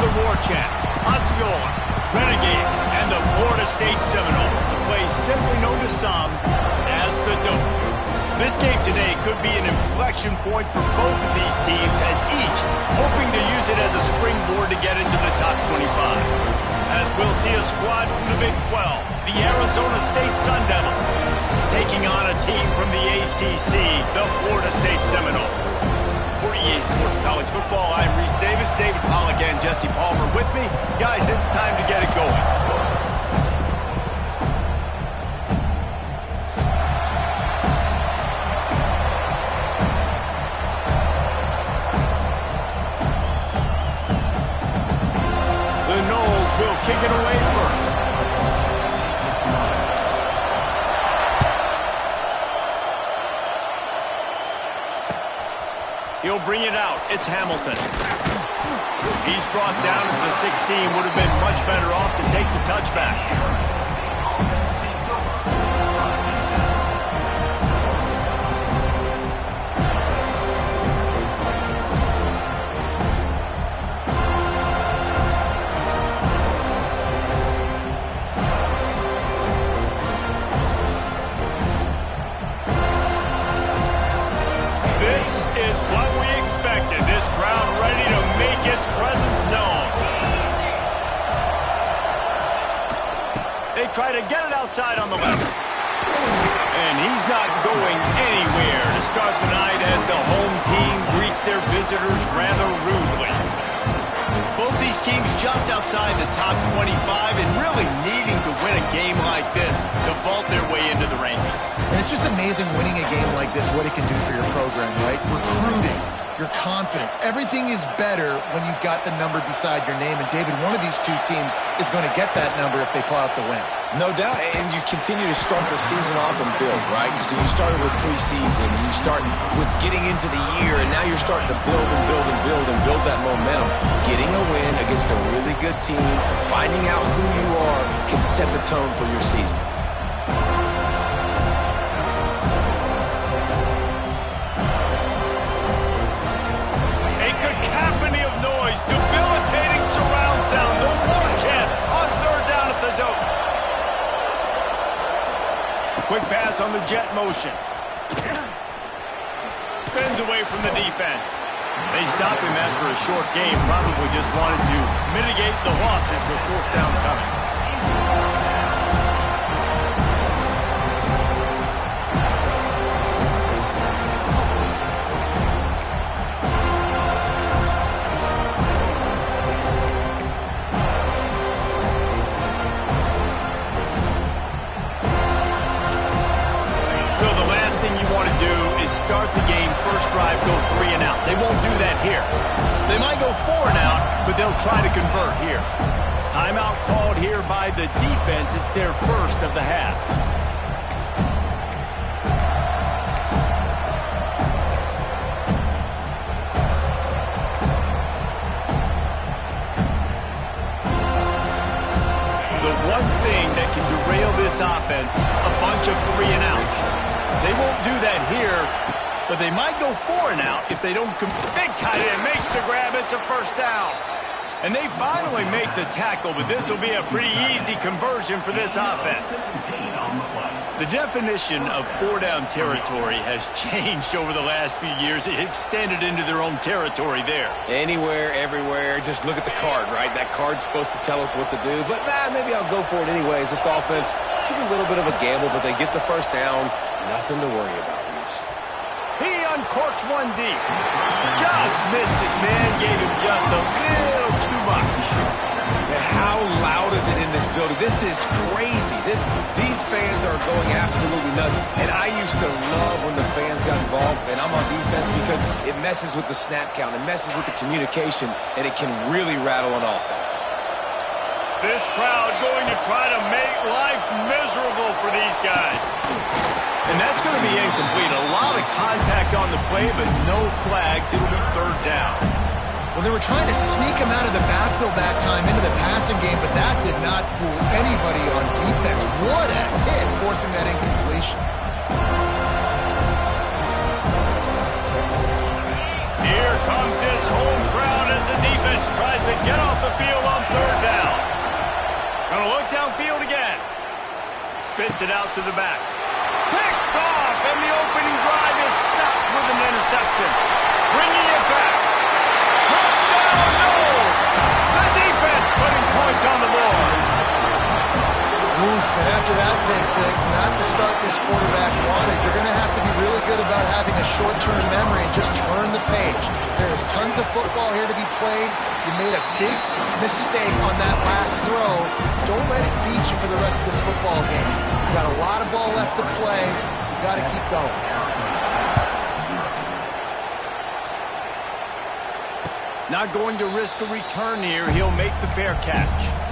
the war chant, Osceola, Renegade, and the Florida State Seminoles, a place simply known to some as the Dope. This game today could be an inflection point for both of these teams, as each hoping to use it as a springboard to get into the top 25. As we'll see a squad from the Big 12, the Arizona State Sun Devils, taking on a team from the ACC, the Florida State Seminoles. For EA Sports College Football, I'm Reese Davis, David Pollack, and Jesse Palmer with me. Guys, it's time to get it going. The Noles will kick it away first. He'll bring it out. It's Hamilton. He's brought down to the 16. Would have been much better off to take the touchback. This is what we expected. This crowd ready to make its presence known. They try to get it outside on the left. And he's not going anywhere to start the night as the home team greets their visitors rather rudely. Both these teams just outside the top 25 and really needing to win a game like this to vault their way into the rankings. And it's just amazing winning a game like this, what it can do for your program, right? Recruiting, your confidence. Everything is better when you've got the number beside your name. And, David, one of these two teams is going to get that number if they pull out the win. No doubt, and you continue to start the season off and build, right? Because you started with preseason, you start with getting into the year, and now you're starting to build and build and build and build that momentum. Getting a win against a really good team, finding out who you are, can set the tone for your season. A cacophony of noise, debilitating surround sound, the war chant on third down at the Dope. Quick pass on the jet motion. Spins away from the defense. They stop him after a short game. Probably just wanted to mitigate the losses with fourth down coming. So the last thing you want to do is start the game, first drive, go 3 and out. They won't do that here. They might go 4 and out, but they'll try to convert here. Timeout called here by the defense. It's their first of the half. The one thing that can derail this offense, a bunch of 3 and outs. They won't do that here, but they might go 4 and out if they don't. Big tight end makes the grab. It's a first down. And they finally make the tackle, but this will be a pretty easy conversion for this offense. The definition of 4-down territory has changed over the last few years. It extended into their own territory there. Anywhere, everywhere, just look at the card, right? That card's supposed to tell us what to do, but maybe I'll go for it anyways. This offense took a little bit of a gamble, but they get the first down. Nothing to worry about, Reese. He uncorks one deep. Just missed his man, gave him just a little too much. And how loud is it in this building? This is crazy. These fans are going absolutely nuts. And I used to love when the fans got involved, and I'm on defense, because it messes with the snap count, it messes with the communication, and it can really rattle an offense. This crowd going to try to make life miserable for these guys. And that's going to be incomplete. A lot of contact on the play, but no flags. It'll be third down. Well, they were trying to sneak him out of the backfield that time into the passing game, but that did not fool anybody on defense. What a hit, forcing that incompletion. Here comes this home crowd as the defense tries to get off the spits it out to the back. Picked off, and the opening drive is stopped with an interception. Bringing it back. Touchdown, no! The defense putting points on the board. Oof, and after that pick six, not the start this quarterback wanted. You're going to have to be really good about having a short-term memory and just turn the page. There's tons of football here to be played. You made a big mistake on that last throw. Don't let it beat you for the rest of this football game. You got a lot of ball left to play. You got to keep going. Not going to risk a return here. He'll make the fair catch.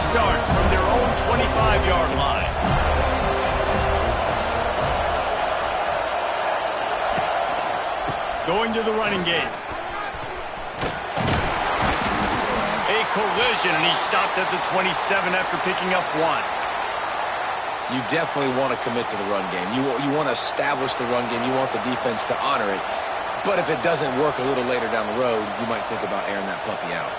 Starts from their own 25-yard line. Going to the running game. A collision, and he stopped at the 27 after picking up 1. You definitely want to commit to the run game. You want to establish the run game. You want the defense to honor it. But if it doesn't work a little later down the road, you might think about airing that puppy out.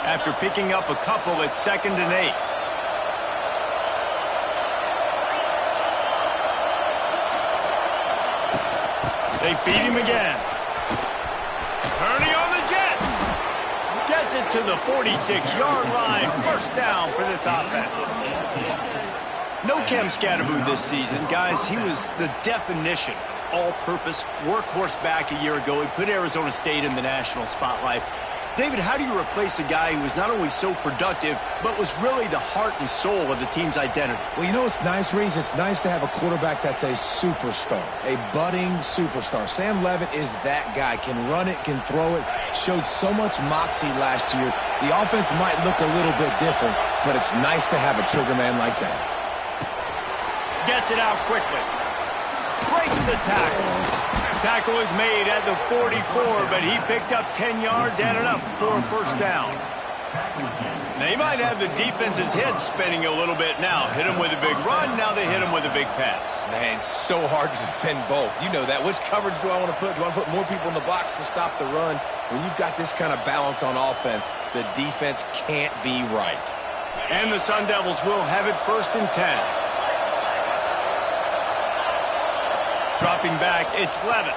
After picking up a couple, it's 2nd and 8. They feed him again. Turning on the Jets. Gets it to the 46-yard line. First down for this offense. No Cam Scatterboo this season. Guys, he was the definition all-purpose workhorse back a year ago. He put Arizona State in the national spotlight. David, how do you replace a guy who was not only so productive, but was really the heart and soul of the team's identity? Well, you know what's nice, Reese? It's nice to have a quarterback that's a superstar, a budding superstar. Sam Levitt is that guy. Can run it, can throw it, showed so much moxie last year. The offense might look a little bit different, but it's nice to have a trigger man like that. Gets it out quickly. Breaks the tackle. Tackle is made at the 44, but he picked up 10 yards and enough for a first down. They might have the defense's head spinning a little bit now. Hit him with a big run, now they hit him with a big pass. Man, it's so hard to defend both. You know that. Which coverage do I want to put? Do I want to put more people in the box to stop the run? When you've got this kind of balance on offense, the defense can't be right. And the Sun Devils will have it 1st and 10. Dropping back, it's Levitt.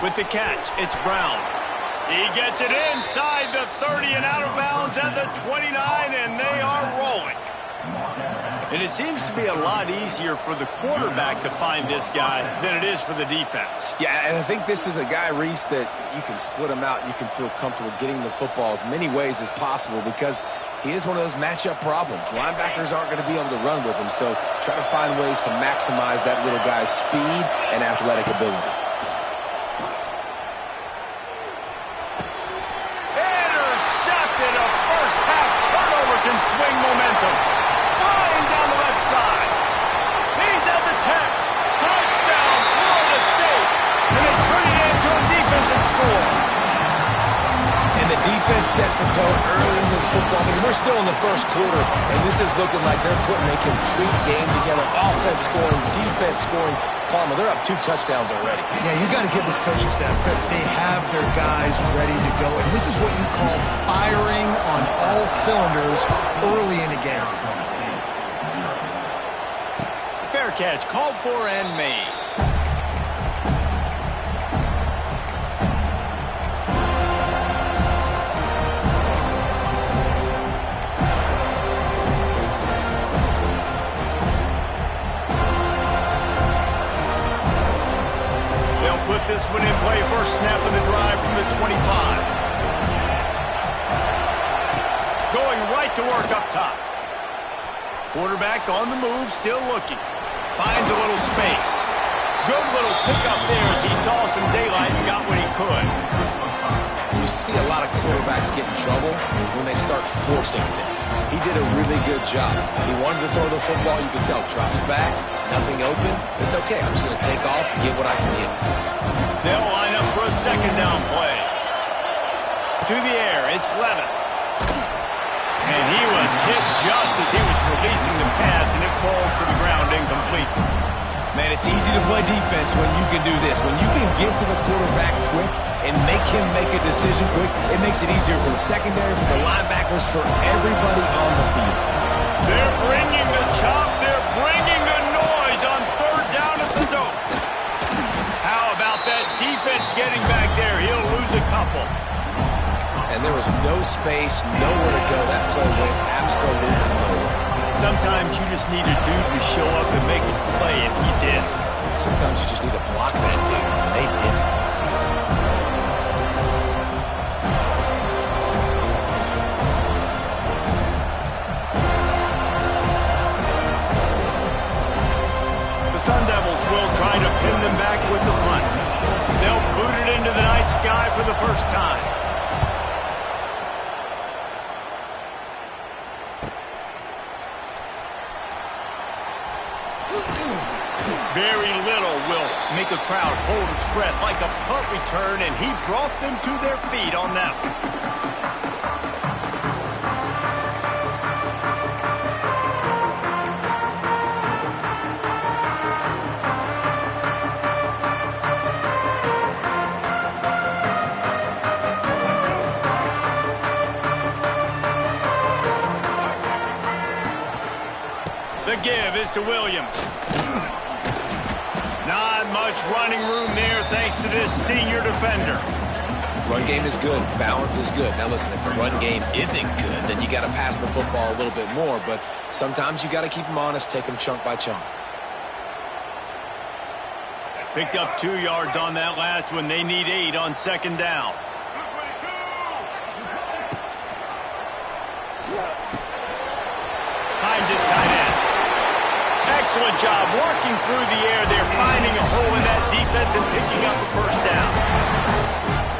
With the catch, it's Brown. He gets it inside the 30 and out of bounds at the 29, and they are rolling. And it seems to be a lot easier for the quarterback to find this guy than it is for the defense. Yeah, and I think this is a guy, Reese, that you can split him out and you can feel comfortable getting the football as many ways as possible because he is one of those matchup problems. Linebackers aren't going to be able to run with him, so try to find ways to maximize that little guy's speed and athletic ability. Intercepted. A first-half turnover can swing momentum. Flying down the left side. He's at the 10. Touchdown, Florida State. And they turn it into a defensive score. And the defense sets the tone early in this football game. We're still in the first quarter, and this is looking like they're putting a complete game together. Offense scoring, defense scoring. Palmer, they're up 2 touchdowns already. Yeah, you got to give this coaching staff credit. They have their guys ready to go, and this is what you call firing on all cylinders early in a game. Fair catch, called for and made. Put this one in play. First snap of the drive from the 25. Going right to work up top. Quarterback on the move, still looking. Finds a little space. Good little pickup there as he saw some daylight and got what he could. You see a lot of quarterbacks get in trouble when they start forcing things. He did a really good job. He wanted to throw the football. You can tell drops back, nothing open. It's okay. I'm just going to take off and get what I can get. They'll line up for a second down play. To through the air. It's Levitt. And he was hit just as he was releasing the pass, and it falls to the ground incomplete. Man, it's easy to play defense when you can do this. When you can get to the quarterback quick and make him make a decision quick, it makes it easier for the secondary, for the linebackers, for everybody on the field. They're bringing the chop. They're bringing the noise on third down at the Dome. How about that defense getting back there? He'll lose a couple. And there was no space, nowhere to go. That play went absolutely nowhere. Sometimes you just need a dude to show up and make a play, and he did. Sometimes you just need to block that dude, and they didn't. The Sun Devils will try to pin them back with the punt. They'll boot it into the night sky for the first time. Very little will make a crowd hold its breath like a punt return, and he brought them to their feet on that one. The give is to Williams. Not much running room there thanks to this senior defender. Run game is good. Balance is good. Now listen, if the run game isn't good, then you got to pass the football a little bit more. But sometimes you got to keep them honest, take them chunk by chunk. Picked up 2 yards on that last one. They need 8 on second down. Hines is tight end. Excellent job working through the air. They're finding a hole in that defense and picking up a first down.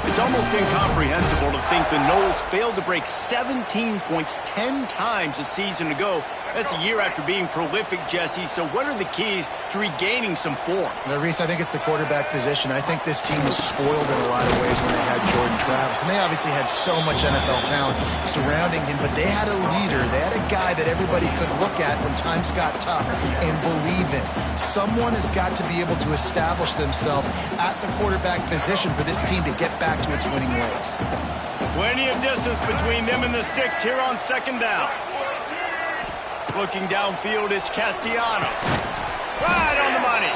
It's almost incomprehensible to think the Noles failed to break 17 points 10 times a season ago. That's a year after being prolific, Jesse. So what are the keys to regaining some form? Now, Reese, I think it's the quarterback position. I think this team was spoiled in a lot of ways when they had Jordan Travis. And they obviously had so much NFL talent surrounding him, but they had a leader. They had a guy that everybody could look at when times got tough and believe in. Someone has got to be able to establish themselves at the quarterback position for this team to get back to its winning ways. Plenty of distance between them and the sticks here on second down. Looking downfield, it's Castellanos. Right on the money.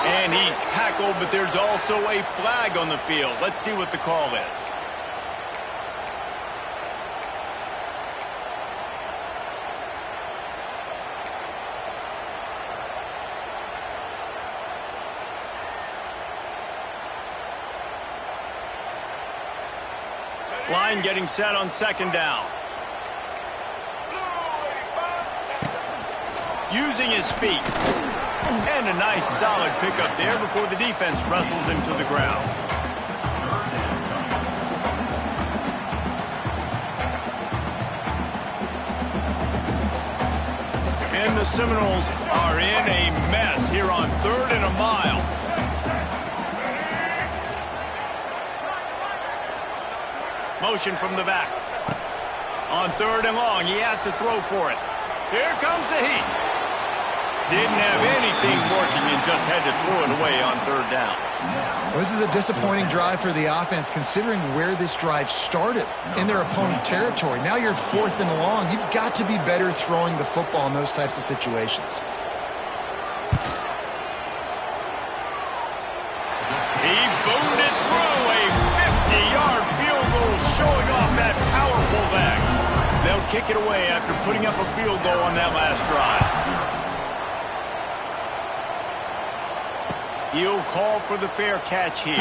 And he's tackled, but there's also a flag on the field. Let's see what the call is. Line getting set on second down. Using his feet. And a nice solid pickup there before the defense wrestles him to the ground. And the Seminoles are in a mess here on 3rd and a mile. Motion from the back. On 3rd and long, he has to throw for it. Here comes the heat. Didn't have anything working and just had to throw it away on 3rd down. Well, this is a disappointing drive for the offense considering where this drive started in their opponent territory. Now you're 4th and long. You've got to be better throwing the football in those types of situations. He boomed it through a 50-yard field goal showing off that powerful leg. They'll kick it away after putting up a field goal on that last drive. He'll call for the fair catch here.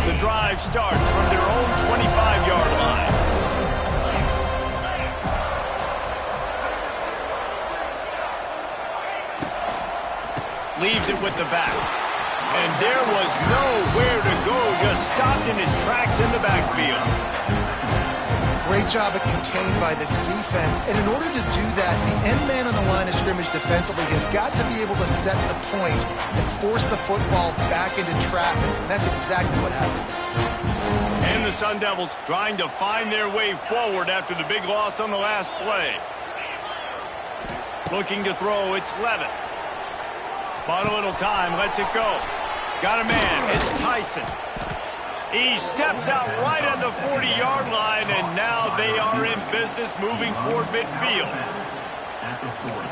The drive starts from their own 25-yard line. Leaves it with the back. And there was nowhere to go, just stopped in his tracks in the backfield. Great job of contained by this defense. And in order to do that, the end man on the line of scrimmage defensively has got to be able to set the point and force the football back into traffic. And that's exactly what happened. And the Sun Devils trying to find their way forward after the big loss on the last play. Looking to throw, it's Levitt. Bought a little time, lets it go. Got a man, it's Tyson. He steps out right at the 40-yard line, and now they are in business moving toward midfield. At the 40.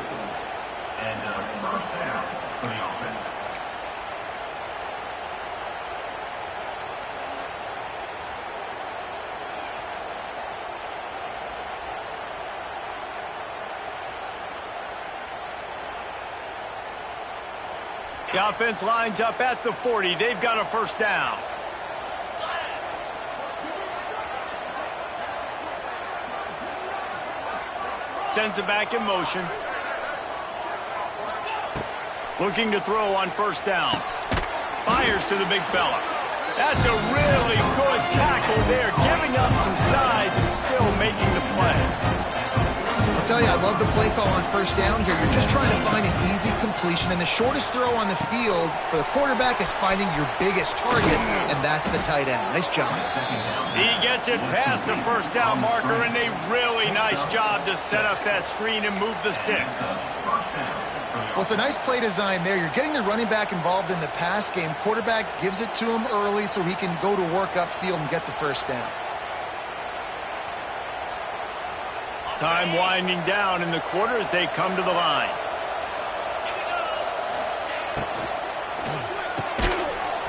And first down for the offense. The offense lines up at the 40. They've got a first down. Sends it back in motion. Looking to throw on first down. Fires to the big fella. That's a really good tackle there, giving up some size and still making the play. I'll tell you, I love the play call on first down here. You're just trying to find an easy completion, and the shortest throw on the field for the quarterback is finding your biggest target, and that's the tight end. Nice job. He gets it past the first down marker, and a really nice job to set up that screen and move the sticks. Well, it's a nice play design there. You're getting the running back involved in the pass game. Quarterback gives it to him early so he can go to work upfield and get the first down. Time winding down in the quarter as they come to the line.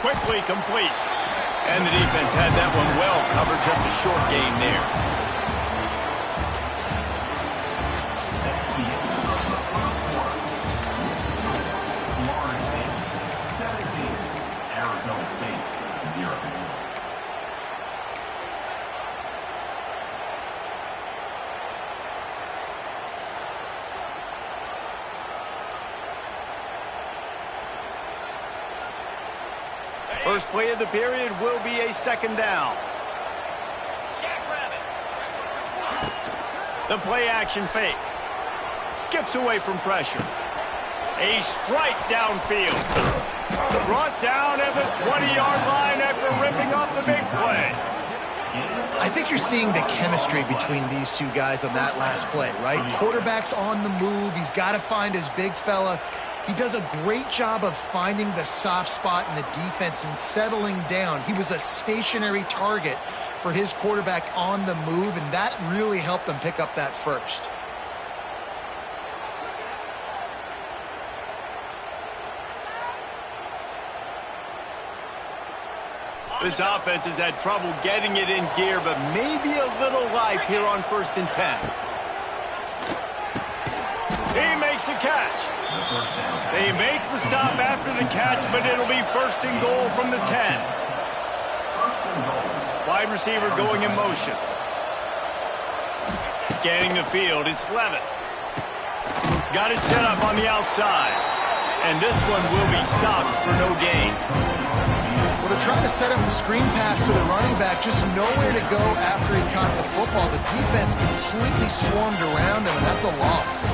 Quickly complete. And the defense had that one well covered, just a short gain there. Arizona State, 0. First play of the period will be a second down. The play action fake. Skips away from pressure. A strike downfield. Brought down at the 20-yard line after ripping off the big play. I think you're seeing the chemistry between these two guys on that last play, right? Quarterback's on the move. He's got to find his big fella. He does a great job of finding the soft spot in the defense and settling down. He was a stationary target for his quarterback on the move, and that really helped them pick up that first. This offense has had trouble getting it in gear, but maybe a little life here on 1st and 10. He makes a catch. They make the stop after the catch, but it'll be 1st and goal from the 10. Wide receiver going in motion. Scanning the field, it's Levitt. Got it set up on the outside. And this one will be stopped for no gain. Well, they're trying to set up the screen pass to the running back, just nowhere to go after he caught the football. The defense completely swarmed around him, and that's a loss.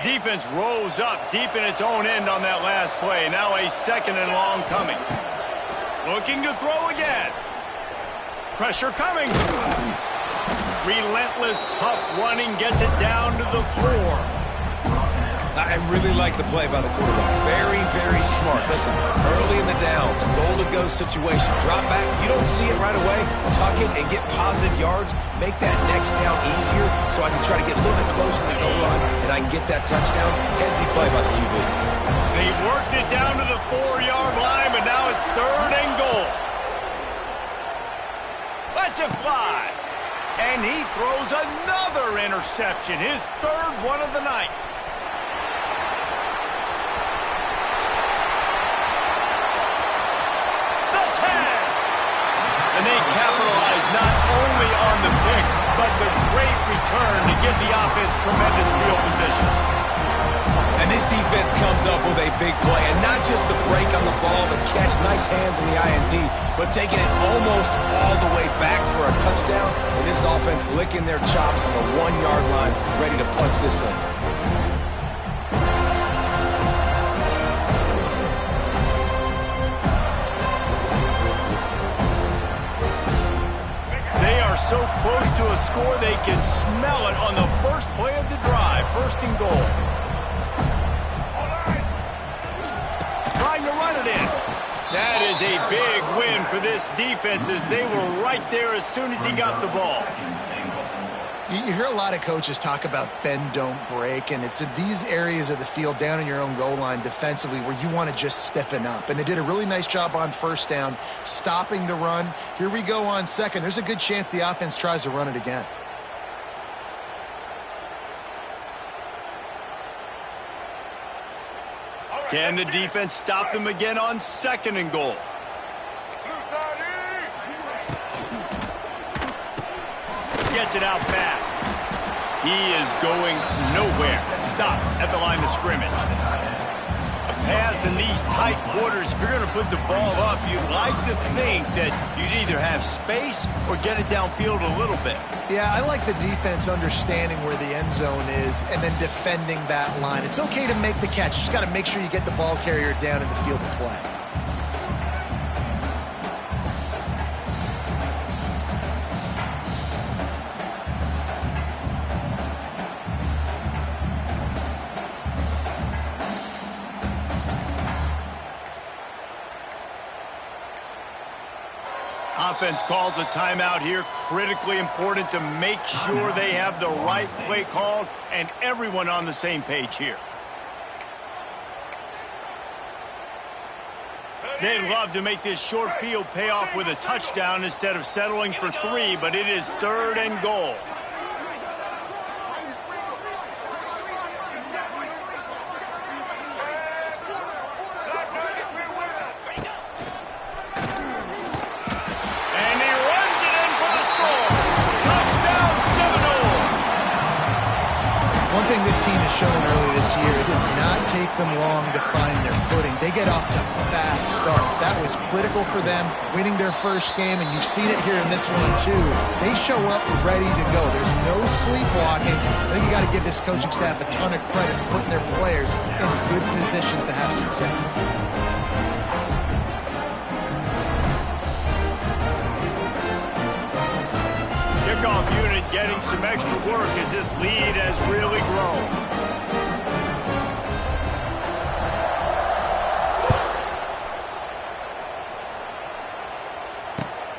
Defense rose up deep in its own end on that last play. Now a 2nd and long coming. Looking to throw again. Pressure coming. Relentless, tough running gets it down to the 4. I really like the play by the quarterback. Very, very smart. Listen, early in the downs, goal-to-go situation. Drop back, you don't see it right away. Tuck it and get positive yards. Make that next down easier so I can try to get a little bit closer to the goal line and I can get that touchdown. Headsy play by the QB. They worked it down to the 4-yard line, but now it's 3rd and goal. Lets it fly. And he throws another interception, his 3rd one of the night. with a great return to give the offense tremendous field position. And this defense comes up with a big play, and not just the break on the ball, the catch, nice hands in the INT, but taking it almost all the way back for a touchdown, and this offense licking their chops on the 1-yard line, ready to punch this in. So close to a score, they can smell it on the first play of the drive. First and goal. Trying to run it in. That is a big win for this defense as they were right there as soon as he got the ball. You hear a lot of coaches talk about bend, don't break, and it's in these areas of the field down in your own goal line defensively where you want to just stiffen up. And they did a really nice job on first down, stopping the run. Here we go on second. There's a good chance the offense tries to run it again. Can the defense stop them again on second and goal? Gets it out fast. He is going nowhere. Stop at the line of scrimmage. A pass in these tight quarters, if you're going to put the ball up, you'd like to think that you'd either have space or get it downfield a little bit. Yeah, I like the defense understanding where the end zone is and then defending that line. It's okay to make the catch. You just got to make sure you get the ball carrier down in the field of play. Offense calls a timeout here. Critically important to make sure they have the right play called and everyone on the same page here. They'd love to make this short field pay off with a touchdown instead of settling for 3, but it is third and goal. One thing this team has shown early this year, it does not take them long to find their footing. They get off to fast starts. That was critical for them, winning their first game, and you've seen it here in this one too. They show up ready to go. There's no sleepwalking. I think you got to give this coaching staff a ton of credit for putting their players in good positions to have success. Kickoff unit getting some extra work as this lead has really grown.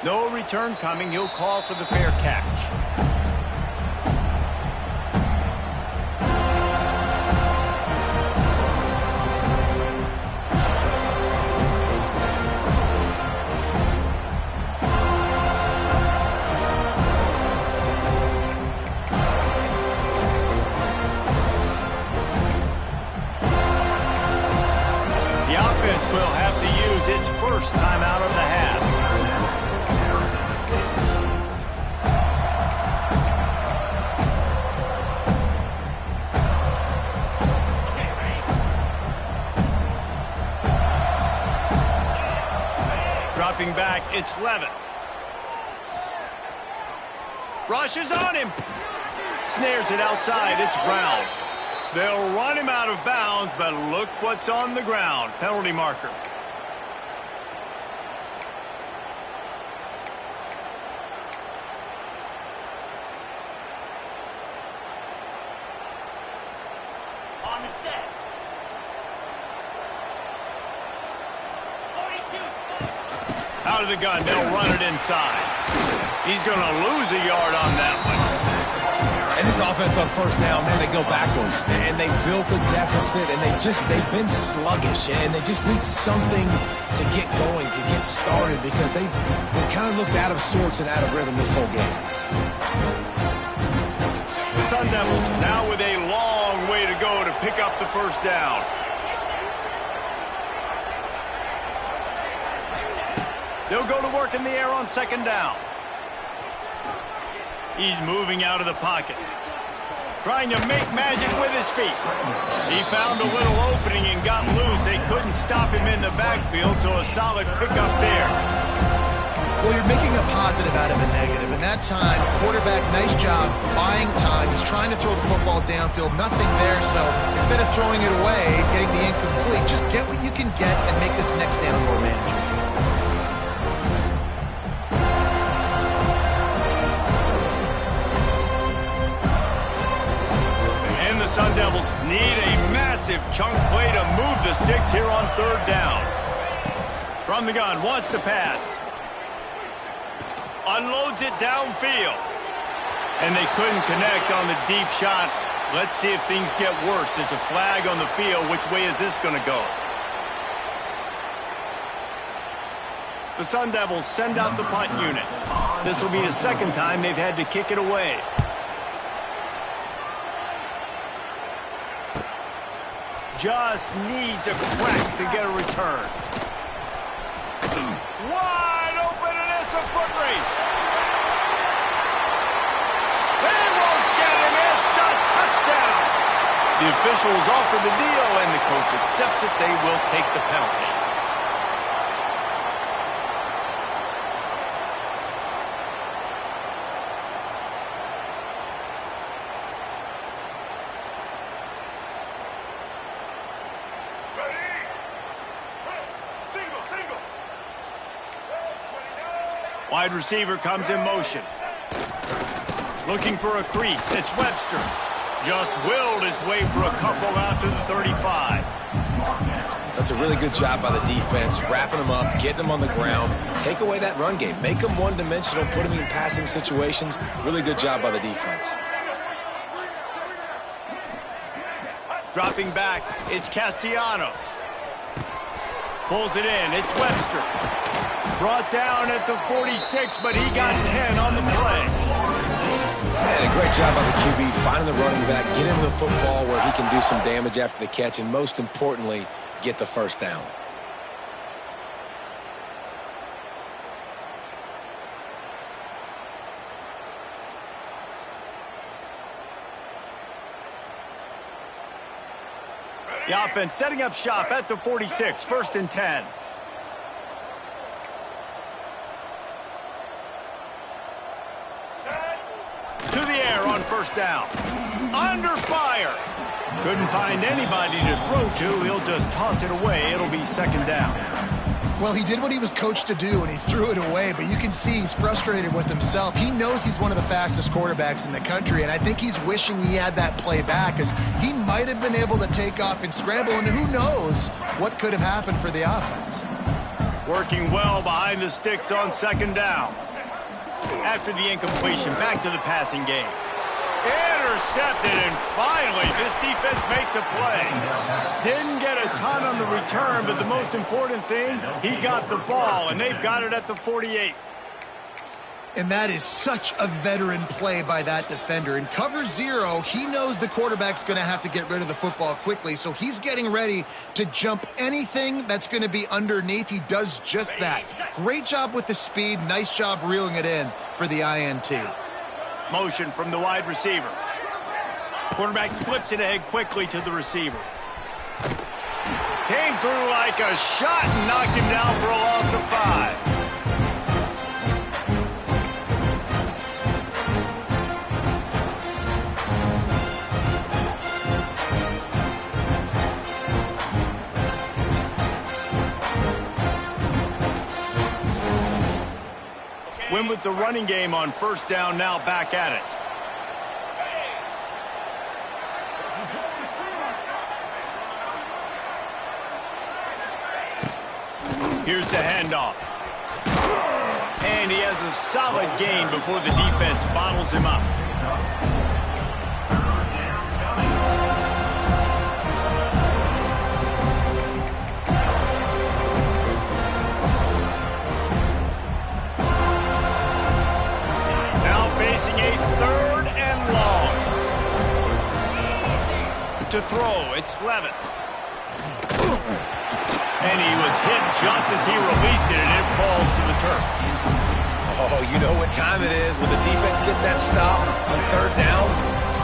No return coming. He'll call for the fair catch. Will have to use its first time out of the half. Dropping back, it's Levitt. Rushes on him. Snares it outside, it's Brown. They'll run him out of bounds, but look what's on the ground. Penalty marker. On the set. 42. Out of the gun, they'll run it inside. He's going to lose a yard on that one. And this offense on first down, man, they go backwards. And they built a deficit, and they've been sluggish. And they just need something to get going, to get started, because they kind of looked out of sorts and out of rhythm this whole game. The Sun Devils now with a long way to go to pick up the first down. They'll go to work in the air on second down. He's moving out of the pocket. Trying to make magic with his feet. He found a little opening and got loose. They couldn't stop him in the backfield, so a solid pickup there. Well, you're making a positive out of a negative. In that time, quarterback, nice job buying time. He's trying to throw the football downfield. Nothing there, so instead of throwing it away, getting the incomplete, just get what you can get and make this next down more manageable. The Sun Devils need a massive chunk play to move the sticks here on third down. From the gun, wants to pass. Unloads it downfield. And they couldn't connect on the deep shot. Let's see if things get worse. There's a flag on the field. Which way is this going to go? The Sun Devils send out the punt unit. This will be the second time they've had to kick it away. Just needs a crack to get a return. Wide open, and it's a foot race. They won't get him. It's a touchdown. The officials offer the deal, and the coach accepts it. They will take the penalty. Wide receiver comes in motion. Looking for a crease. It's Webster. Just willed his way for a couple out to the 35. That's a really good job by the defense, wrapping them up, getting them on the ground. Take away that run game. Make them one-dimensional, put them in passing situations. Really good job by the defense. Dropping back, it's Castellanos. Pulls it in, it's Webster. Brought down at the 46, but he got 10 on the play. And a great job by the QB finding the running back, get him the football where he can do some damage after the catch, and most importantly, get the first down. The offense setting up shop at the 46, 1st and 10. To the air on first down. Under fire. Couldn't find anybody to throw to. He'll just toss it away. It'll be 2nd down. Well, he did what he was coached to do, and he threw it away, but you can see he's frustrated with himself. He knows he's one of the fastest quarterbacks in the country, and I think he's wishing he had that play back, because he might have been able to take off and scramble, and who knows what could have happened for the offense. Working well behind the sticks on 2nd down. After the incompletion, back to the passing game. Intercepted, and finally this defense makes a play. Didn't get a ton on the return, but the most important thing, he got the ball, and they've got it at the 48. And that is such a veteran play by that defender. In cover 0, he knows the quarterback's going to have to get rid of the football quickly, so he's getting ready to jump anything that's going to be underneath. He does just that. Great job with the speed. Nice job reeling it in for the INT. Motion from the wide receiver. Quarterback flips it ahead quickly to the receiver. Came through like a shot and knocked him down for a loss of 5. Win with the running game on first down, now back at it. Here's the handoff. And he has a solid gain before the defense bottles him up. Facing a 3rd and long. To throw, it's Levitt. And he was hit just as he released it, and it falls to the turf. Oh, you know what time it is when the defense gets that stop on third down.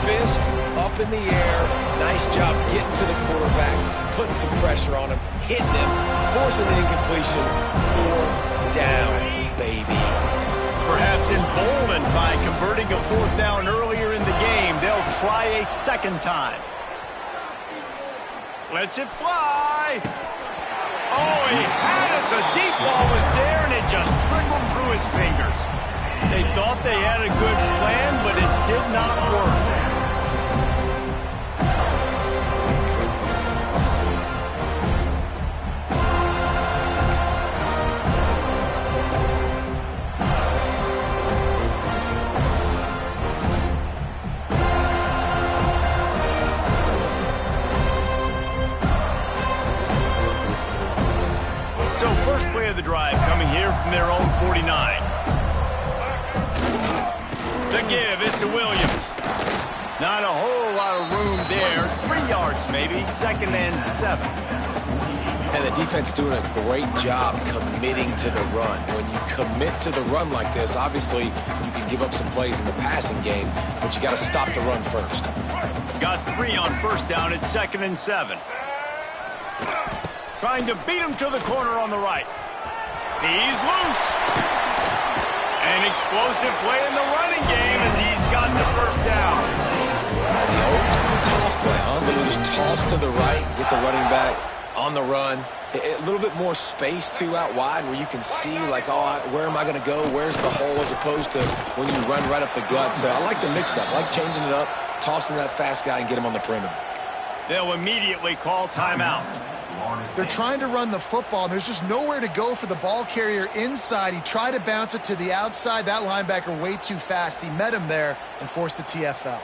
Fist up in the air. Nice job getting to the quarterback, putting some pressure on him, hitting him, forcing the incompletion. Fourth down, baby. Perhaps emboldened by converting a fourth down earlier in the game, they'll try a second time. Lets it fly. Oh, he had it. The deep ball was there, and it just trickled through his fingers. They thought they had a good plan, but it did not work. So first play of the drive coming here from their own 49. The give is to Williams. Not a whole lot of room there. 3 yards maybe, 2nd and 7. And the defense doing a great job committing to the run. When you commit to the run like this, obviously you can give up some plays in the passing game, but you got to stop the run first. Got 3 on first down at 2nd and 7. Trying to beat him to the corner on the right. He's loose. An explosive play in the running game as he's got the first down. The old school toss play, huh? Little just toss to the right, get the running back on the run. A little bit more space, too, out wide where you can see, like, oh, where am I going to go? Where's the hole? As opposed to when you run right up the gut. So I like the mix-up. I like changing it up, tossing that fast guy and get him on the perimeter. They'll immediately call timeout. They're trying to run the football, and there's just nowhere to go for the ball carrier inside. He tried to bounce it to the outside. That linebacker way too fast. He met him there and forced the TFL.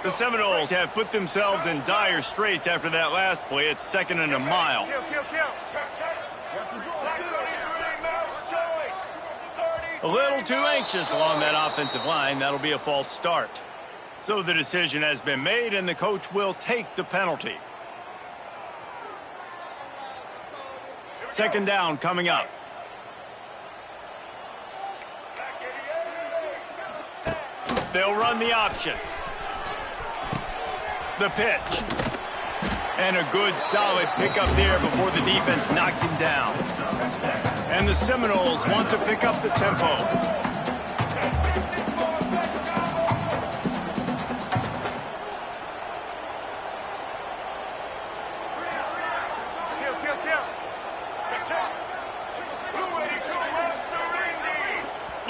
The Seminoles have put themselves in dire straits after that last play. It's 2nd and a mile. A little too anxious along that offensive line. That'll be a false start. So the decision has been made, and the coach will take the penalty. 2nd down coming up. They'll run the option. The pitch. And a good, solid pickup there before the defense knocks him down. And the Seminoles want to pick up the tempo.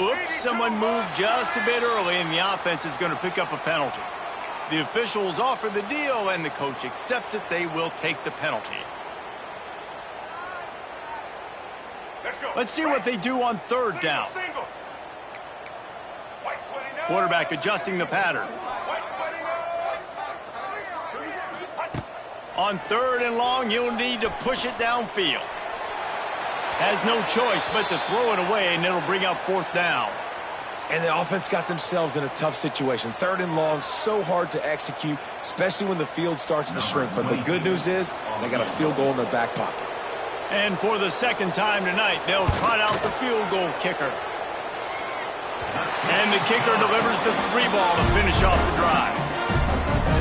Oops, someone moved just a bit early, and the offense is going to pick up a penalty. The officials offer the deal, and the coach accepts it. They will take the penalty. Let's see what they do on 3rd down. Quarterback adjusting the pattern. On 3rd and long, you'll need to push it downfield. Has no choice but to throw it away, and it'll bring up 4th down. And the offense got themselves in a tough situation. 3rd and long, so hard to execute, especially when the field starts to shrink. But the good news is they got a field goal in their back pocket. And for the 2nd time tonight, they'll trot out the field goal kicker. And the kicker delivers the 3 ball to finish off the drive.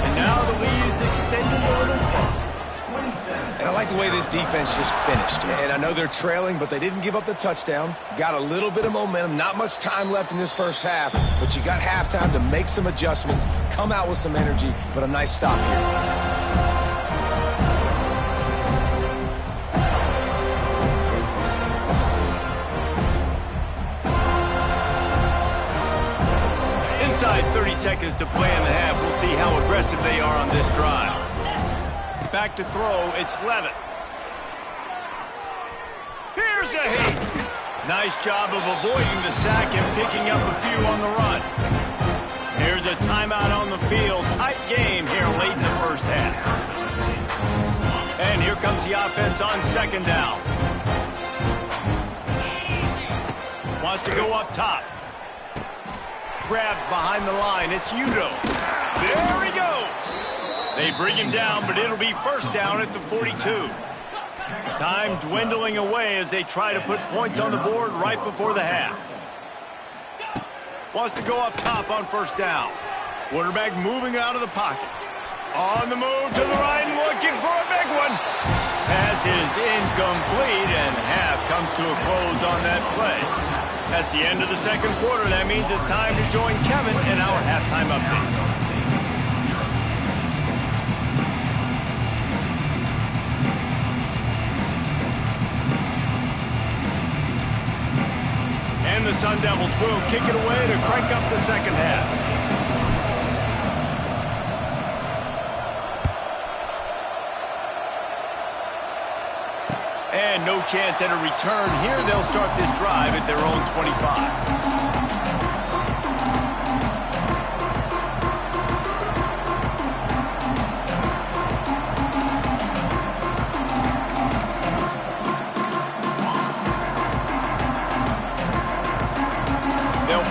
And now the lead is extended a little further. And I like the way this defense just finished. And I know they're trailing, but they didn't give up the touchdown. Got a little bit of momentum. Not much time left in this first half, but you got halftime to make some adjustments, come out with some energy, but a nice stop here. Inside 30 seconds to play in the half. We'll see how aggressive they are on this drive. Back to throw, it's Levitt. Here's a hit. Nice job of avoiding the sack and picking up a few on the run. Here's a timeout on the field. Tight game here late in the first half. And here comes the offense on 2nd down. Wants to go up top. Grabbed behind the line. It's Udo. There he goes. They bring him down, but it'll be first down at the 42. Time dwindling away as they try to put points on the board right before the half. Wants to go up top on first down. Quarterback moving out of the pocket. On the move to the right and looking for a big one. Pass is incomplete, and half comes to a close on that play. That's the end of the second quarter. That means it's time to join Kevin in our halftime update. And the Sun Devils will kick it away to crank up the second half. And no chance at a return here. They'll start this drive at their own 25.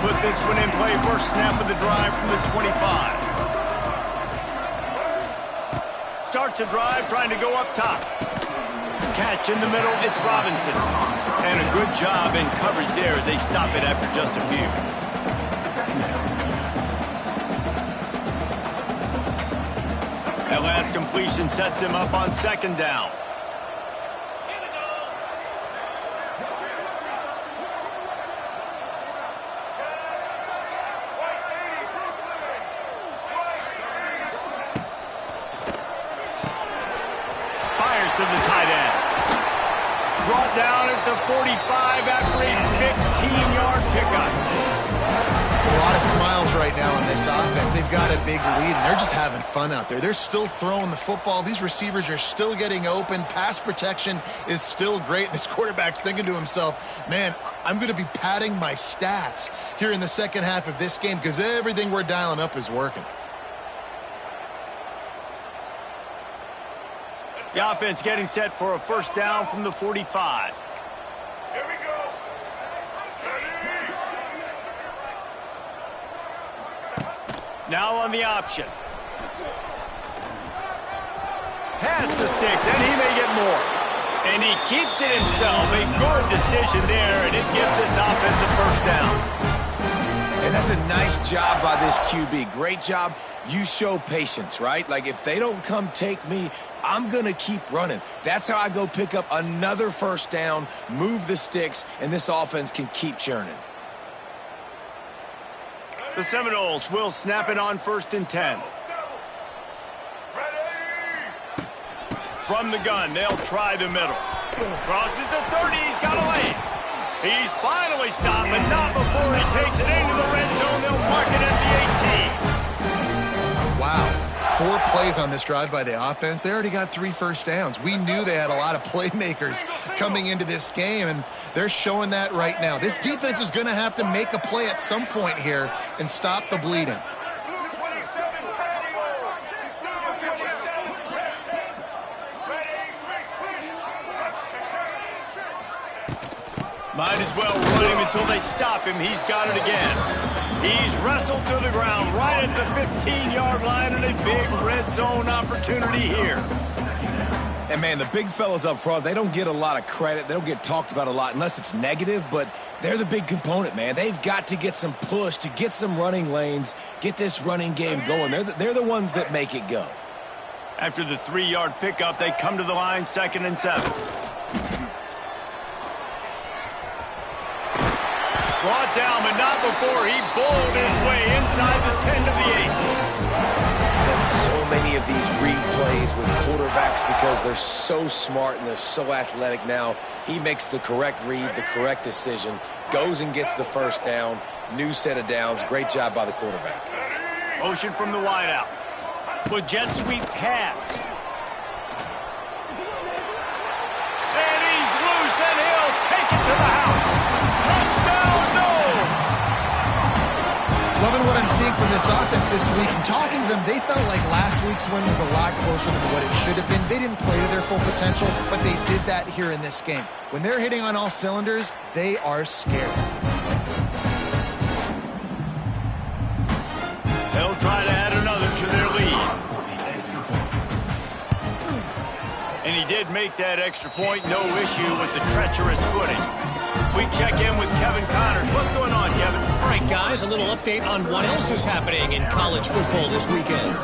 Put this one in play, first snap of the drive from the 25. Starts a drive, trying to go up top. Catch in the middle, it's Robinson. And a good job in coverage there as they stop it after just a few. That last completion sets him up on second down. To the tight end. Brought down at the 45 after a 15-yard pickup. A lot of smiles right now in this offense. They've got a big lead, and they're just having fun out there. They're still throwing the football. These receivers are still getting open. Pass protection is still great. This quarterback's thinking to himself, man, I'm going to be padding my stats here in the second half of this game because everything we're dialing up is working. The offense getting set for a first down from the 45. Here we go. Now on the option. Pass the sticks, and he may get more. And he keeps it himself. A good decision there, and it gives this offense a first down. And that's a nice job by this QB. Great job. You show patience, right? Like, if they don't come take me, I'm going to keep running. That's how I go pick up another first down, move the sticks, and this offense can keep churning. The Seminoles will snap it on first and 10. From the gun, they'll try the middle. Crosses the 30, he's got a lane. He's finally stopped, but not before he takes it into the red zone. They'll mark it at the 18. Wow. 4 plays on this drive by the offense. They already got 3 first downs. We knew they had a lot of playmakers coming into this game, and they're showing that right now. This defense is going to have to make a play at some point here and stop the bleeding. Might as well run him until they stop him. He's got it again. He's wrestled to the ground right at the 15-yard line, and a big red zone opportunity here. And, man, the big fellas up front, they don't get a lot of credit. They don't get talked about a lot unless it's negative, but they're the big component, man. They've got to get some push, to get some running lanes, get this running game going. They're the ones that make it go. After the 3-yard pickup, they come to the line, 2nd and 7. Brought down, but not before he bowled his way inside the 10 to the 8. There's so many of these read plays with quarterbacks because they're so smart and they're so athletic now. He makes the correct read, the correct decision, goes and gets the first down, new set of downs. Great job by the quarterback. Motion from the wideout. With jet sweep pass. And he's loose, and he'll take it to the house. Touchdown, no! Loving what I'm seeing from this offense this week. And talking to them, they felt like last week's win was a lot closer than what it should have been. They didn't play to their full potential, but they did that here in this game. When they're hitting on all cylinders, they are scared. They'll try to add another to their lead. And he did make that extra point. No issue with the treacherous footing. We check in with Kevin Connors. What's going on, Kevin? All right, guys, a little update on what else is happening in college football this weekend.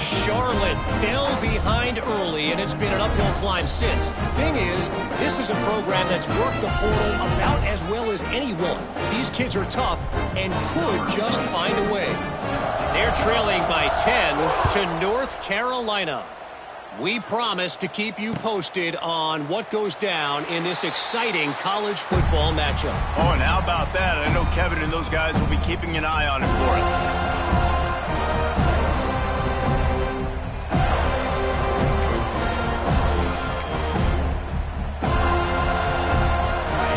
Charlotte fell behind early, and it's been an uphill climb since. Thing is, this is a program that's worked the portal about as well as anyone. These kids are tough and could just find a way. They're trailing by 10 to North Carolina. We promise to keep you posted on what goes down in this exciting college football matchup. Oh, and how about that? I know Kevin and those guys will be keeping an eye on it for us.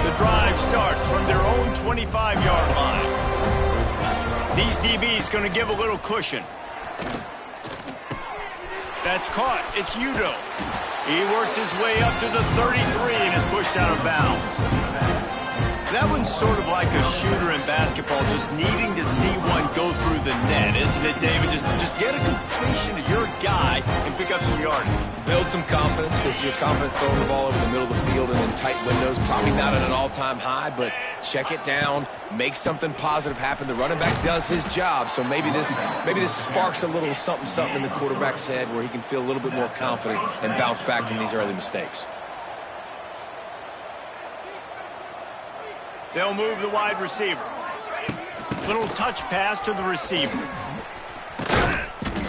The drive starts from their own 25-yard line. These DBs going to give a little cushion. That's caught. It's Udo. He works his way up to the 33 and is pushed out of bounds. That one's sort of like a shooter in basketball, just needing to see one go through the net, isn't it, David? Just get a completion to your guy and pick up some yardage. Build some confidence, because your confidence throwing the ball over the middle of the field and in tight windows, probably not at an all-time high, but check it down, make something positive happen. The running back does his job, so maybe this sparks a little something in the quarterback's head where he can feel a little bit more confident and bounce back from these early mistakes. They'll move the wide receiver. Little touch pass to the receiver.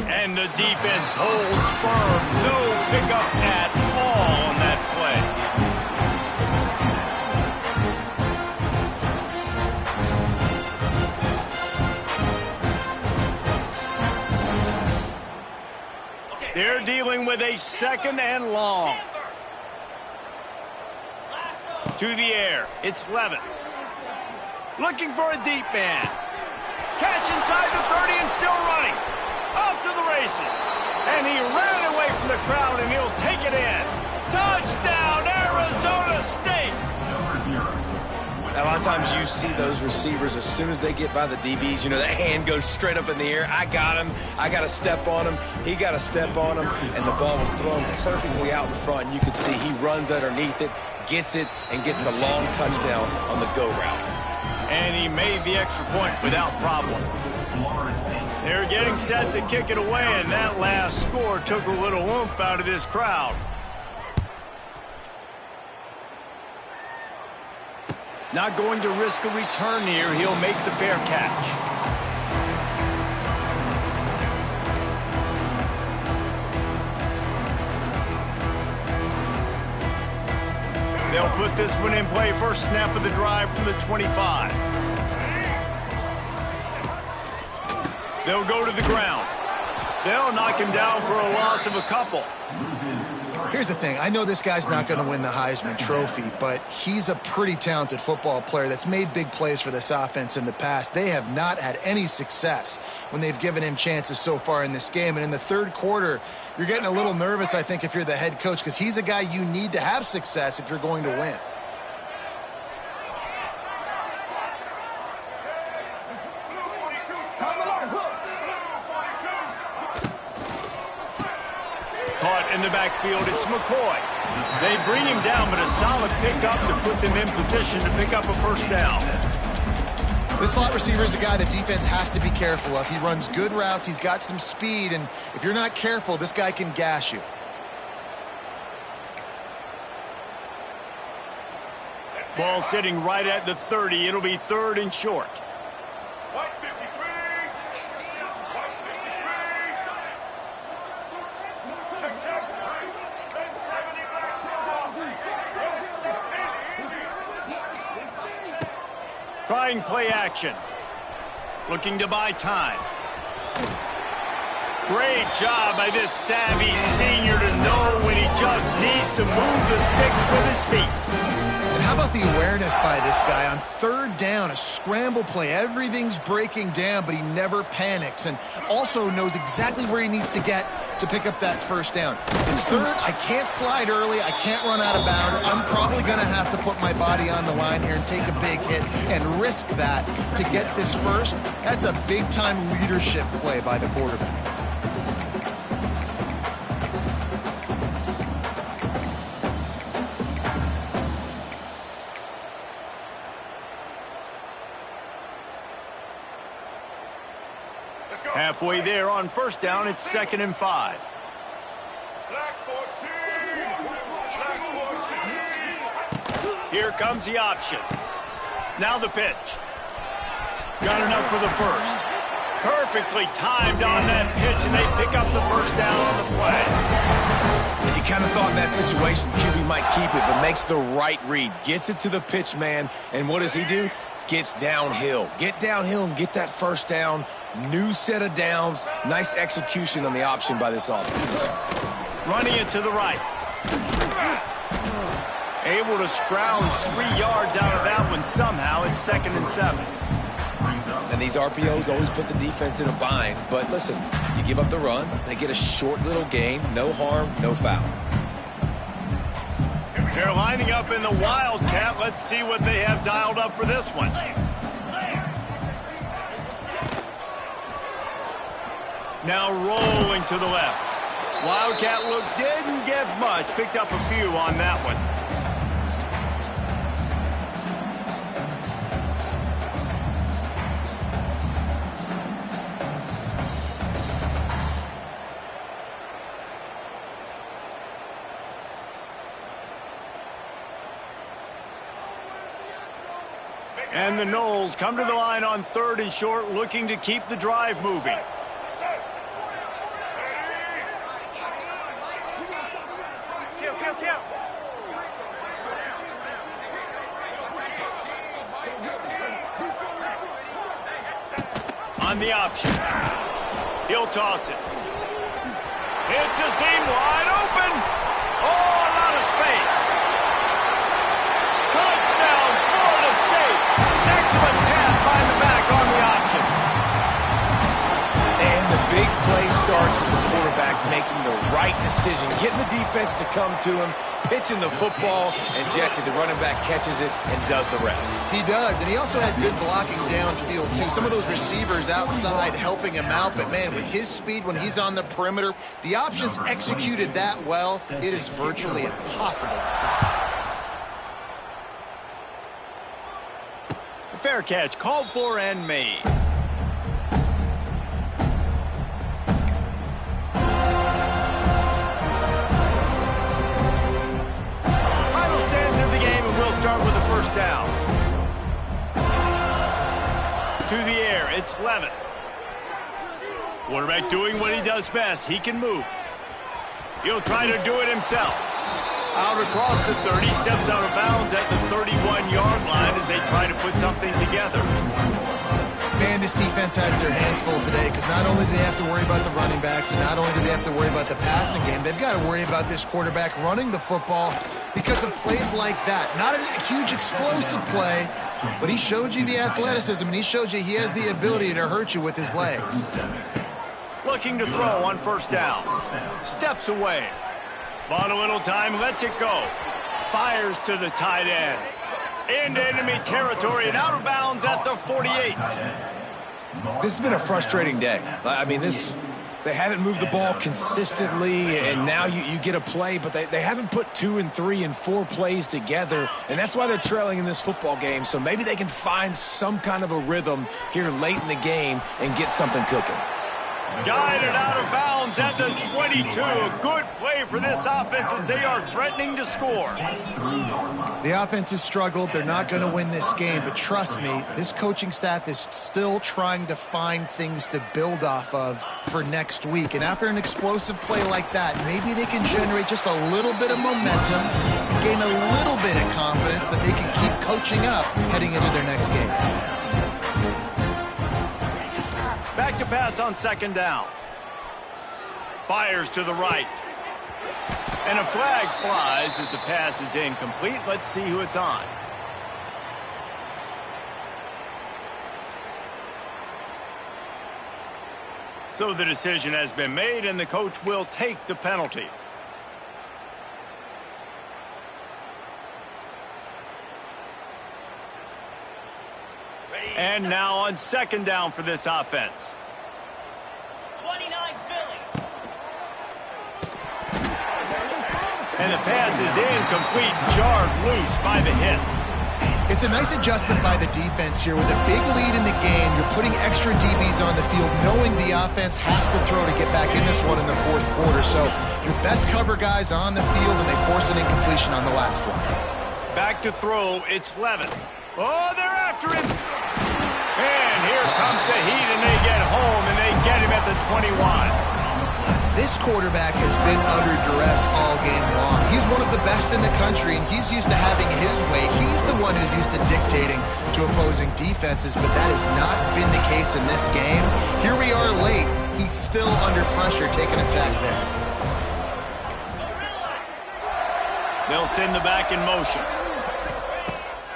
And the defense holds firm. No pickup at all on that play. They're dealing with a 2nd and long. To the air. It's Levin. Looking for a deep man. Catch inside the 30 and still running. Off to the races. And he ran away from the crowd, and he'll take it in. Touchdown, Arizona State! A lot of times you see those receivers, as soon as they get by the DBs, you know, that hand goes straight up in the air. I got him. I got to step on him. He got to step on him. And the ball was thrown perfectly out in front. And you could see he runs underneath it, gets it, and gets the long touchdown on the go route. And he made the extra point without problem. They're getting set to kick it away, and that last score took a little oomph out of this crowd. Not going to risk a return here. He'll make the fair catch. They'll put this one in play. First snap of the drive from the 25. They'll go to the ground. They'll knock him down for a loss of a couple. Here's the thing. I know this guy's not going to win the Heisman Trophy, but he's a pretty talented football player that's made big plays for this offense in the past. They have not had any success when they've given him chances so far in this game. And in the third quarter, you're getting a little nervous, I think, if you're the head coach, because he's a guy you need to have success if you're going to win. Caught in the backfield, it's McCoy. They bring him down, but a solid pickup to put them in position to pick up a first down. This slot receiver is a guy the defense has to be careful of. He runs good routes, he's got some speed, and if you're not careful, this guy can gash you. Ball sitting right at the 30. It'll be 3rd and short. Trying play action. Looking to buy time. Great job by this savvy senior to know when he just needs to move the sticks with his feet. And how about the awareness by this guy on 3rd down, a scramble play. Everything's breaking down, but he never panics and also knows exactly where he needs to get to pick up that first down. In 3rd, I can't slide early. I can't run out of bounds. I'm probably going to have to put my body on the line here and take a big hit and risk that to get this first. That's a big-time leadership play by the quarterback. Halfway there on first down, it's 2nd and 5. Here comes the option. Now the pitch. Got enough for the first. Perfectly timed on that pitch, and they pick up the first down on the play. You kind of thought in that situation QB might keep it, but makes the right read. Gets it to the pitch man, and what does he do? Gets downhill. Get downhill and get that first down. New set of downs. Nice execution on the option by this offense. Running it to the right. Able to scrounge 3 yards out of that one somehow. It's 2nd and 7. And these RPOs always put the defense in a bind. But listen, you give up the run, they get a short little gain. No harm, no foul. They're lining up in the Wildcat. Let's see what they have dialed up for this one. Now rolling to the left. Wildcat looks, didn't give much. Picked up a few on that one. And the Noles come to the line on 3rd and short, looking to keep the drive moving. On the option. He'll toss it. It's a seam wide open. Oh, a lot of space. Touchdown, Florida State. Excellent pass by the back on the option. And the big play starts with the quarterback making the right decision, getting the defense to come to him, pitching the football, and Jesse, the running back, catches it and does the rest. He does, and he also had good blocking downfield, too. Some of those receivers outside helping him out, but, man, with his speed when he's on the perimeter, the options executed that well, it is virtually impossible to stop. Fair catch, called for and made. Final stands of the game, and we'll start with the first down. To the air, it's Levitt. Quarterback doing what he does best. He can move. He'll try to do it himself. Out across the 30, steps out of bounds at the 31-yard line as they try to put something together. Man, this defense has their hands full today because not only do they have to worry about the running backs and not only do they have to worry about the passing game, they've got to worry about this quarterback running the football because of plays like that. Not a huge explosive play, but he showed you the athleticism and he showed you he has the ability to hurt you with his legs. Looking to throw on first down. Steps away. Bought a little time, lets it go. Fires to the tight end. Into enemy territory and out of bounds at the 48. This has been a frustrating day. I mean, they haven't moved the ball consistently, and now you get a play, but they haven't put 2 and 3 and 4 plays together, and that's why they're trailing in this football game. So maybe they can find some kind of a rhythm here late in the game and get something cooking. Guided out of bounds at the 22. A good play for this offense as they are threatening to score. The offense has struggled. They're not going to win this game, but trust me, this coaching staff is still trying to find things to build off of for next week. And after an explosive play like that, maybe they can generate just a little bit of momentum, gain a little bit of confidence that they can keep coaching up heading into their next game. Back to pass on second down. Fires to the right. And a flag flies as the pass is incomplete. Let's see who it's on. So the decision has been made, and the coach will take the penalty. And now on second down for this offense. 29 Phillies. And the pass is incomplete, jarred loose by the hit. It's a nice adjustment by the defense here. With a big lead in the game, you're putting extra DBs on the field, knowing the offense has to throw to get back in this one in the fourth quarter. So your best cover guys on the field, and they force an incompletion on the last one. Back to throw, it's Levis. Oh, they're after him. And here comes the heat, and they get home, and they get him at the 21. This quarterback has been under duress all game long. He's one of the best in the country, and he's used to having his way. He's the one who's used to dictating to opposing defenses, but that has not been the case in this game. Here we are late. He's still under pressure, taking a sack there. They'll send the back in motion.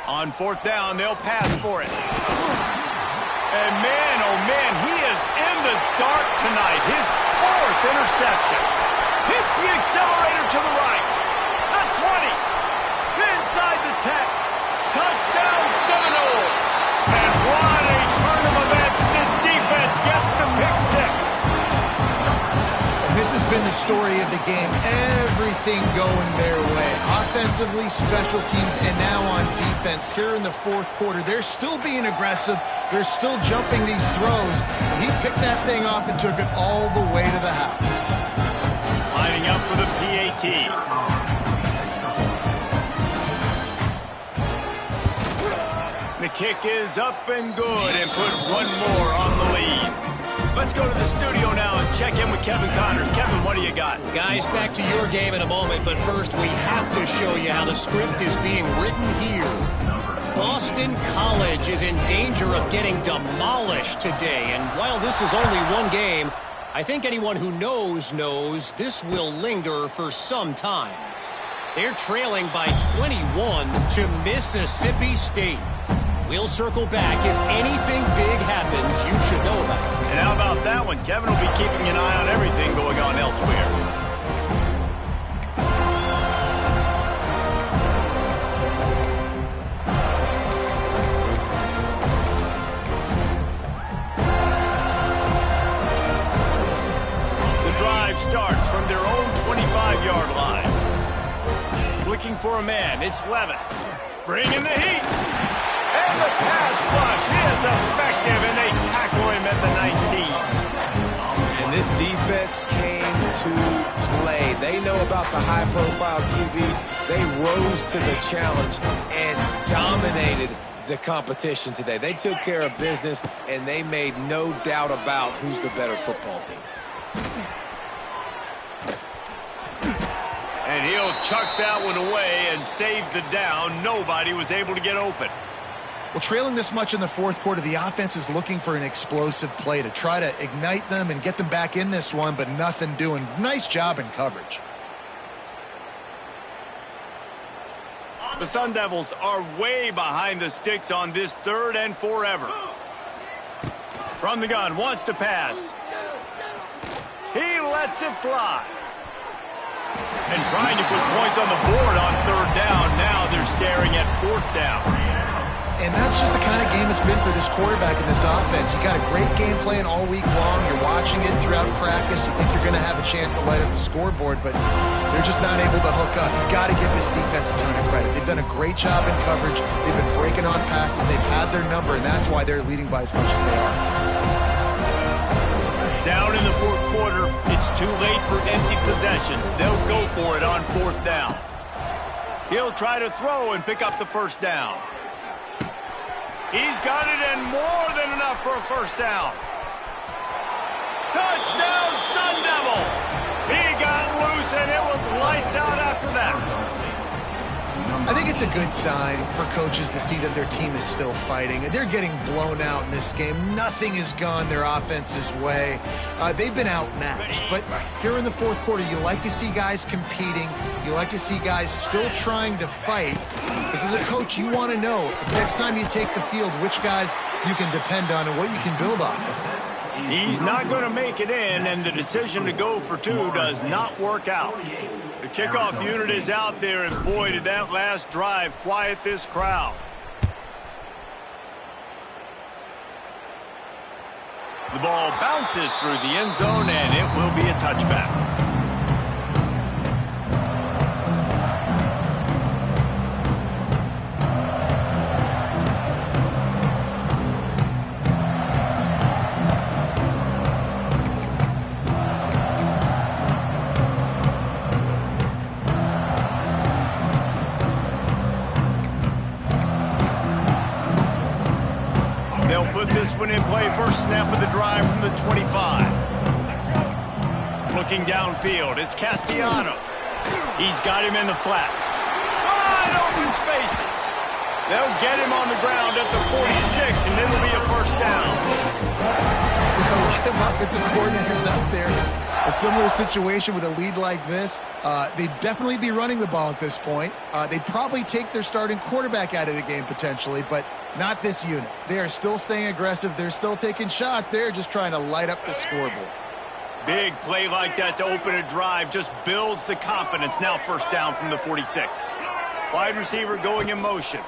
On fourth down, they'll pass for it. And man, oh man, he is in the dark tonight. His fourth interception. Hits the accelerator to the right. The 20. Inside the 10. Touchdown Seminoles. And what a turn of events as this defense gets the pick six. And this has been the story of the game. Everything going their way. Offensively, special teams, and now on defense. Here in the fourth quarter, they're still being aggressive. They're still jumping these throws. He picked that thing off and took it all the way to the house. Lining up for the PAT. The kick is up and good, and put one more on the lead. Let's go to the studio now and check in with Kevin Connors. Kevin, what do you got? Guys, back to your game in a moment, but first we have to show you how the script is being written here. Boston College is in danger of getting demolished today, and while this is only one game, I think anyone who knows this will linger for some time. They're trailing by 21 to Mississippi State. We'll circle back. If anything big happens, you should know about it. And how about that one? Kevin will be keeping an eye on everything going on elsewhere. The drive starts from their own 25-yard line. Looking for a man, it's Levis. Bringing the heat. And the pass rush is effective, and they tackle him at the 19. And this defense came to play. They know about the high-profile QB. They rose to the challenge and dominated the competition today. They took care of business, and they made no doubt about who's the better football team. And he'll chuck that one away and save the down. Nobody was able to get open. Well, trailing this much in the fourth quarter, the offense is looking for an explosive play to try to ignite them and get them back in this one, but nothing doing. Nice job in coverage. The Sun Devils are way behind the sticks on this third and forever. From the gun, wants to pass. He lets it fly. And trying to put points on the board on third down. Now they're staring at fourth down. And that's just the kind of game it's been for this quarterback in this offense. You got a great game plan all week long. You're watching it throughout practice. You think you're going to have a chance to light up the scoreboard, but they're just not able to hook up. You've got to give this defense a ton of credit. They've done a great job in coverage. They've been breaking on passes. They've had their number, and that's why they're leading by as much as they are. Down in the fourth quarter, it's too late for empty possessions. They'll go for it on fourth down. He'll try to throw and pick up the first down. He's got it, and more than enough for a first down. Touchdown, Sun Devils! He got loose, and it was lights out after that. I think it's a good sign for coaches to see that their team is still fighting. They're getting blown out in this game. Nothing has gone their offense's way. They've been outmatched. But here in the fourth quarter, you like to see guys competing. You like to see guys still trying to fight. Because as a coach, you want to know next time you take the field which guys you can depend on and what you can build off of. He's not going to make it in, and the decision to go for two does not work out. The kickoff unit is out there, and boy, did that last drive quiet this crowd. The ball bounces through the end zone, and it will be a touchback. one in play, first snap of the drive from the 25. Looking downfield, it's Castellanos. He's got him in the flat. Wide open spaces. They'll get him on the ground at the 46, and it'll be a first down. A lot of offensive coordinators out there. A similar situation with a lead like this. They'd definitely be running the ball at this point. They'd probably take their starting quarterback out of the game potentially, but not this unit. They are still staying aggressive. They're still taking shots. They're just trying to light up the scoreboard. Big play like that to open a drive just builds the confidence. Now first down from the 46. Wide receiver going in motion.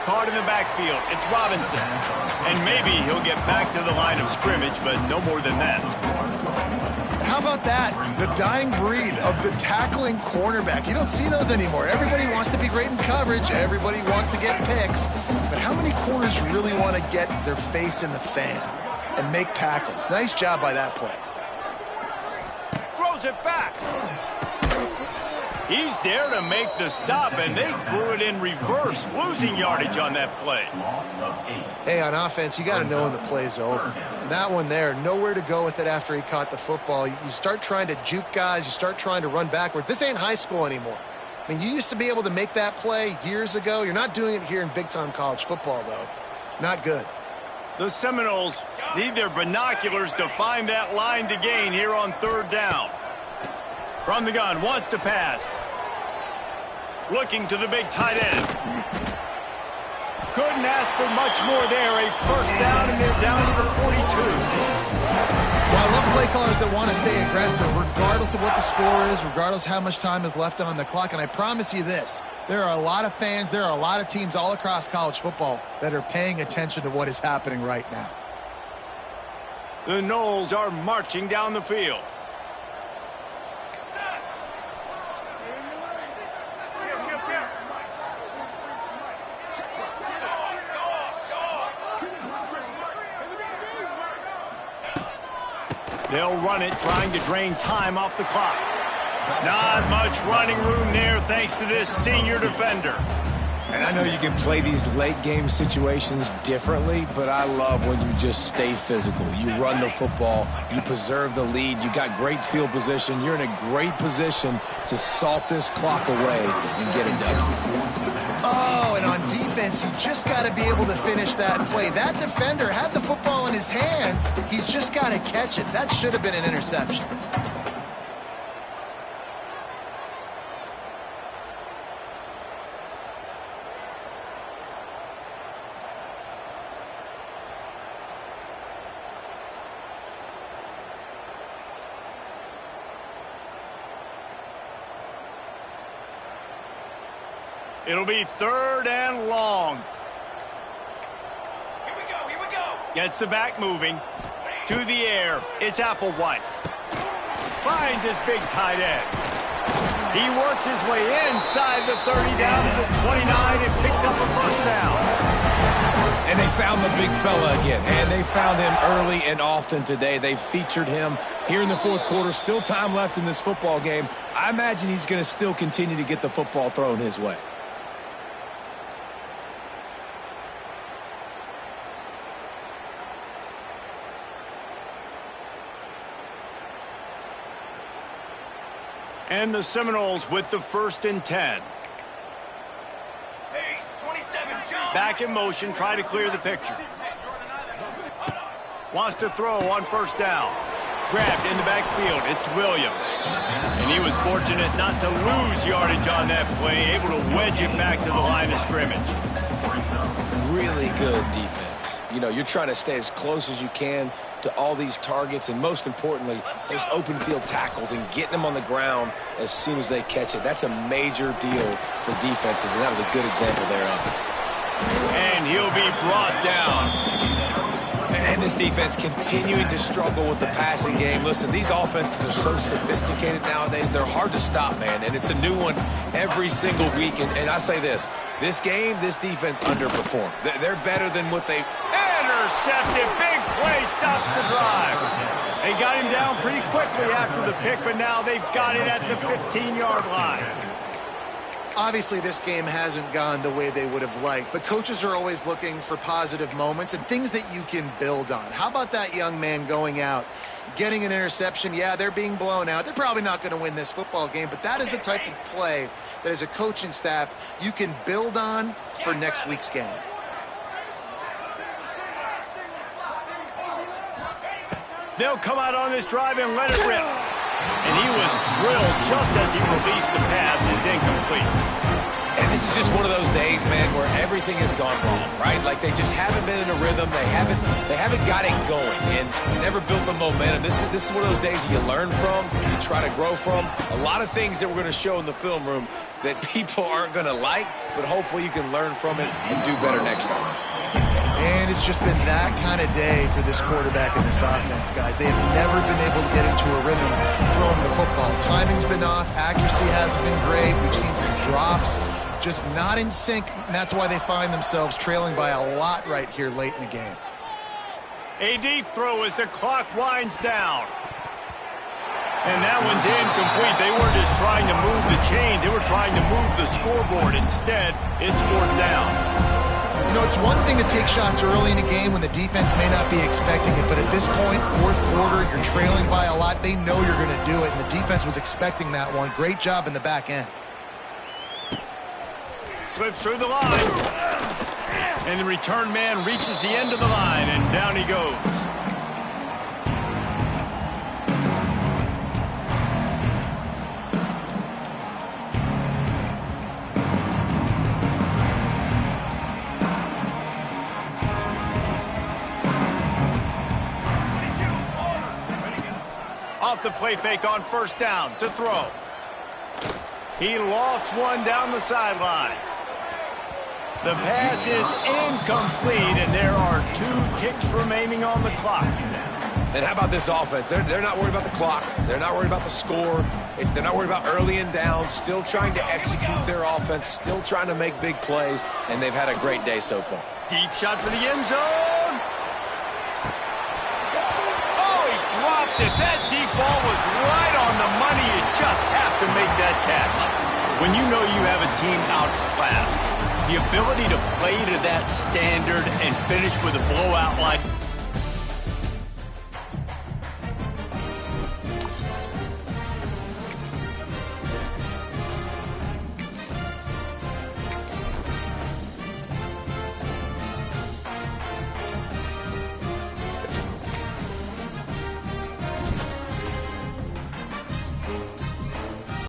Caught in the backfield. It's Robinson. And maybe he'll get back to the line of scrimmage, but no more than that. How about that? The dying breed of the tackling cornerback. You don't see those anymore. Everybody wants to be great in coverage. Everybody wants to get picks. But how many corners really want to get their face in the fan and make tackles? Nice job by that play. Throws it back. He's there to make the stop, and they threw it in reverse, losing yardage on that play. Hey, on offense, you got to know when the play's over. And that one there, nowhere to go with it after he caught the football. You start trying to juke guys. You start trying to run backwards. This ain't high school anymore. I mean, you used to be able to make that play years ago. You're not doing it here in big-time college football, though. Not good. The Seminoles need their binoculars to find that line to gain here on third down. From the gun, wants to pass. Looking to the big tight end. Couldn't ask for much more there. A first down, and they're down to the 42. Well, I love play callers that want to stay aggressive, regardless of what the score is, regardless how much time is left on the clock. And I promise you this, there are a lot of fans, there are a lot of teams all across college football that are paying attention to what is happening right now. The Noles are marching down the field. They'll run it, trying to drain time off the clock. Not much running room there thanks to this senior defender. And I know you can play these late game situations differently, but I love when you just stay physical. You run the football, you preserve the lead, you got great field position, you're in a great position to salt this clock away and get a W. Oh, and on defense, you just got to be able to finish that play. That defender had the football in his hands. He's just got to catch it. That should have been an interception. It'll be third and long. Here we go. Gets the back moving. To the air. It's Applewhite. Finds his big tight end. He works his way inside the 30 down to the 29 and picks up a first down. And they found the big fella again. And they found him early and often today. They featured him here in the fourth quarter. Still time left in this football game. I imagine he's going to still continue to get the football thrown his way. And the Seminoles with the 1st and 10. Pace, 27, jump. Back in motion, try to clear the picture. Wants to throw on first down. Grabbed in the backfield. It's Williams. And he was fortunate not to lose yardage on that play, able to wedge it back to the line of scrimmage. Really good defense. You know, you're trying to stay as close as you can to all these targets, and most importantly, those open field tackles and getting them on the ground as soon as they catch it. That's a major deal for defenses, and that was a good example there of it. And he'll be brought down. And this defense continuing to struggle with the passing game. Listen, these offenses are so sophisticated nowadays. They're hard to stop, man, and it's a new one every single week. And I say this game, this defense underperformed. They're better than what they... Intercepted. Big play stops the drive. They got him down pretty quickly after the pick, but now they've got it at the 15-yard line. Obviously, this game hasn't gone the way they would have liked, but coaches are always looking for positive moments and things that you can build on. How about that young man going out, getting an interception? Yeah, they're being blown out. They're probably not going to win this football game, but that is the type of play that as a coaching staff you can build on for next week's game. They'll come out on this drive and let it rip. And he was drilled just as he released the pass. It's incomplete. And this is just one of those days, man, where everything has gone wrong, right? Like they just haven't been in a rhythm. They haven't got it going and never built the momentum. This is one of those days you learn from, you try to grow from. A lot of things that we're going to show in the film room that people aren't going to like, but hopefully you can learn from it and do better next time. And it's just been that kind of day for this quarterback and this offense, guys. They have never been able to get into a rhythm throwing the football. Timing's been off. Accuracy hasn't been great. We've seen some drops. Just not in sync, and that's why they find themselves trailing by a lot right here late in the game. A deep throw as the clock winds down. And that one's incomplete. They weren't just trying to move the chains. They were trying to move the scoreboard. Instead, it's 4th down. You know, it's one thing to take shots early in a game when the defense may not be expecting it, but at this point, 4th quarter, you're trailing by a lot. They know you're going to do it, and the defense was expecting that one. Great job in the back end. Slips through the line. And the return man reaches the end of the line, and down he goes. Off the play fake on 1st down to throw. He lofts one down the sideline. The pass is incomplete, and there are 2 ticks remaining on the clock. And how about this offense? They're not worried about the clock. They're not worried about the score. They're not worried about early and down. Still trying to execute their offense. Still trying to make big plays, and they've had a great day so far. Deep shot for the end zone. Oh, he dropped it. That deep ball was right on the money. You just have to make that catch. When you know you have a team outclassed, the ability to play to that standard and finish with a blowout like